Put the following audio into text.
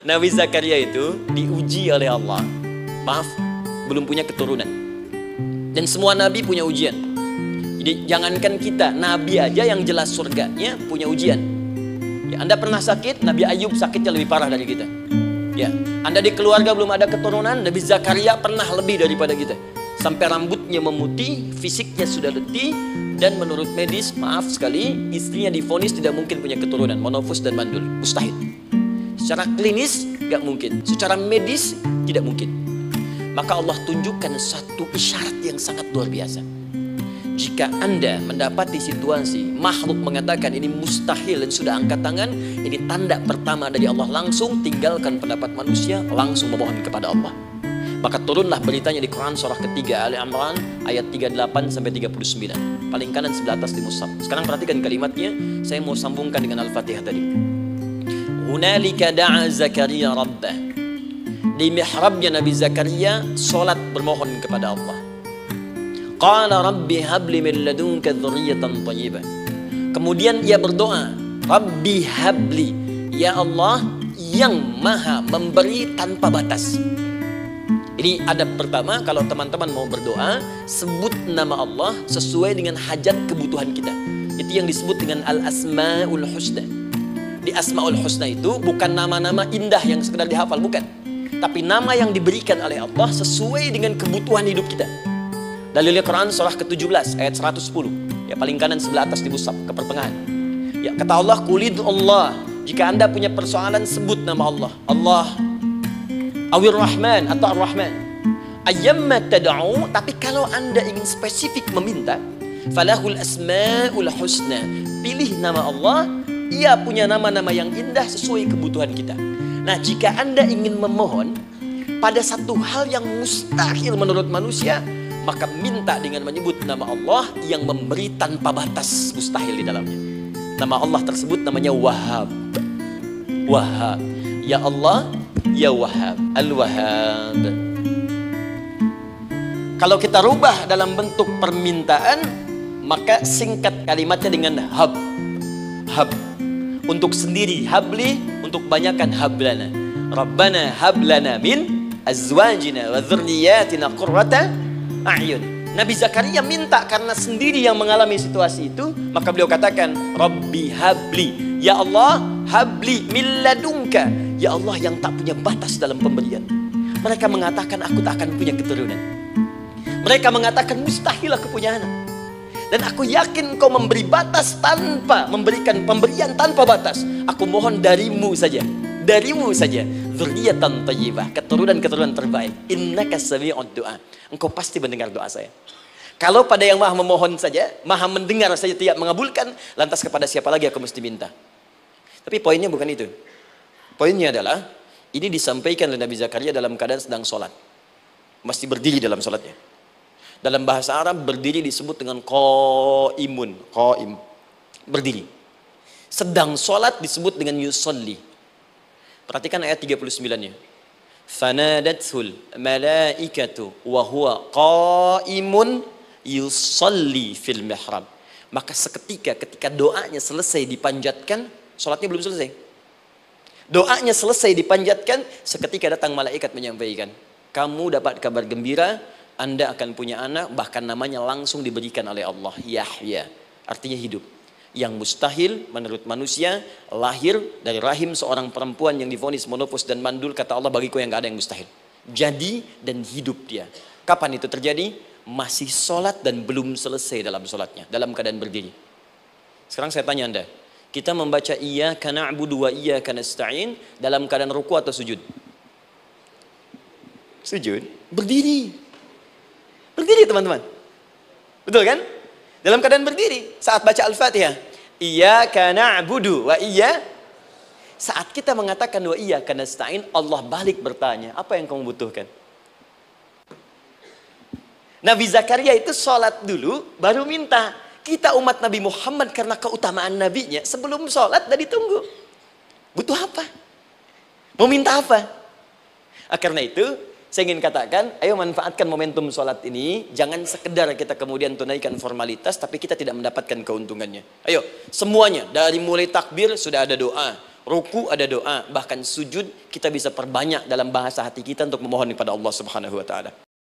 Nabi Zakaria itu diuji oleh Allah. Maaf, belum punya keturunan. Dan semua nabi punya ujian. Jadi jangankan kita, nabi aja yang jelas surganya punya ujian. Ya, Anda pernah sakit, Nabi Ayub sakitnya lebih parah dari kita. Ya, Anda di keluarga belum ada keturunan, Nabi Zakaria pernah lebih daripada kita. Sampai rambutnya memutih, fisiknya sudah letih, dan menurut medis, maaf sekali, istrinya divonis tidak mungkin punya keturunan, monofus dan mandul, mustahil. Secara klinis gak mungkin, secara medis tidak mungkin. Maka Allah tunjukkan satu isyarat yang sangat luar biasa. Jika Anda mendapati situasi makhluk mengatakan ini mustahil dan sudah angkat tangan, ini tanda pertama dari Allah, langsung tinggalkan pendapat manusia, langsung memohon kepada Allah. Maka turunlah beritanya di Quran surah ketiga Ali Imran ayat 38 sampai 39. Paling kanan sebelah atas di mushaf. Sekarang perhatikan kalimatnya, saya mau sambungkan dengan Al-Fatihah tadi. Hunalika da'a Zakaria rabbah. Di mihrabnya Nabi Zakaria salat bermohon kepada Allah. Qala rabbi habli min ladunka dzurriyyatan thayyibah. Kemudian ia berdoa, Rabbi habli, ya Allah yang maha memberi tanpa batas. Ini adab pertama, kalau teman-teman mau berdoa, sebut nama Allah sesuai dengan hajat kebutuhan kita. Itu yang disebut dengan al-asma'ul husna. Di asma'ul husna itu bukan nama-nama indah yang sekedar dihafal, bukan. Tapi nama yang diberikan oleh Allah sesuai dengan kebutuhan hidup kita. Dalilnya Quran surah ke-17 ayat 110. Ya, paling kanan sebelah atas di mushaf, ke pertengahan. Ya, kata Allah, Qulid Allah. Jika Anda punya persoalan, sebut nama Allah. Allah Awir Rahman atau Ar-Rahman. Ayyamma tad'u, tapi kalau Anda ingin spesifik meminta, falahul asma'ul husna. Pilih nama Allah, ia punya nama-nama yang indah sesuai kebutuhan kita. Nah, jika Anda ingin memohon pada satu hal yang mustahil menurut manusia, maka minta dengan menyebut nama Allah yang memberi tanpa batas, mustahil di dalamnya. Nama Allah tersebut namanya Wahhab. Wahhab. Ya Allah, Ya Wahhab, Al-Wahhab. Kalau kita rubah dalam bentuk permintaan, maka singkat kalimatnya dengan hab. Hab. Untuk sendiri habli, untuk banyakkan hablana. Rabbana hablana min azwajina wa dzurriyyatina qurrata a'yun. Nabi Zakaria minta karena sendiri yang mengalami situasi itu, maka beliau katakan, Rabbi habli, ya Allah, habli min ladunka, ya Allah yang tak punya batas dalam pemberian. Mereka mengatakan aku tak akan punya keturunan. Mereka mengatakan mustahil aku punya anak. Dan aku yakin kau memberi batas tanpa memberikan pemberian tanpa batas. Aku mohon darimu saja. Darimu saja. Dzurriyyatan thayyibah, keturunan-keturunan terbaik. Innaka sami'ud du'a. Engkau pasti mendengar doa saya. Kalau pada yang maha memohon saja, maha mendengar saja tidak mengabulkan, lantas kepada siapa lagi aku mesti minta? Tapi poinnya bukan itu. Poinnya adalah, ini disampaikan oleh Nabi Zakaria dalam keadaan sedang sholat. Masih berdiri dalam sholatnya. Dalam bahasa Arab berdiri disebut dengan qaimun, qaim, berdiri. Sedang sholat disebut dengan yusolli. Perhatikan ayat 39-nya. Fanadathul malaikatu wa huwa qaimun yusolli fil mihrab. Maka seketika ketika doanya selesai dipanjatkan, sholatnya belum selesai. Doanya selesai dipanjatkan, seketika datang malaikat menyampaikan, kamu dapat kabar gembira, Anda akan punya anak, bahkan namanya langsung diberikan oleh Allah, Yahya, artinya hidup. Yang mustahil menurut manusia, lahir dari rahim seorang perempuan yang divonis monofus dan mandul, kata Allah, bagiku yang gak ada yang mustahil. Jadi dan hidup dia. Kapan itu terjadi? Masih sholat dan belum selesai dalam sholatnya, dalam keadaan berdiri. Sekarang saya tanya Anda, kita membaca iyyaka na'budu wa iyyaka nasta'in dalam keadaan ruku atau sujud? Sujud, berdiri. Berdiri teman-teman. Betul kan? Dalam keadaan berdiri saat baca Al-Fatihah. Iyyaka na'budu wa iyya. Saat kita mengatakan wa iyyaka nasta'in, Allah balik bertanya, apa yang kamu butuhkan? Nabi Zakaria itu sholat dulu baru minta. Kita umat Nabi Muhammad karena keutamaan nabinya, sebelum sholat dah ditunggu. Butuh apa? Mau minta apa? Karena itu saya ingin katakan, ayo manfaatkan momentum sholat ini. Jangan sekedar kita kemudian tunaikan formalitas, tapi kita tidak mendapatkan keuntungannya. Ayo, semuanya. Dari mulai takbir sudah ada doa. ruku ada doa, bahkan sujud kita bisa perbanyak dalam bahasa hati kita untuk memohon kepada Allah Subhanahu wa taala.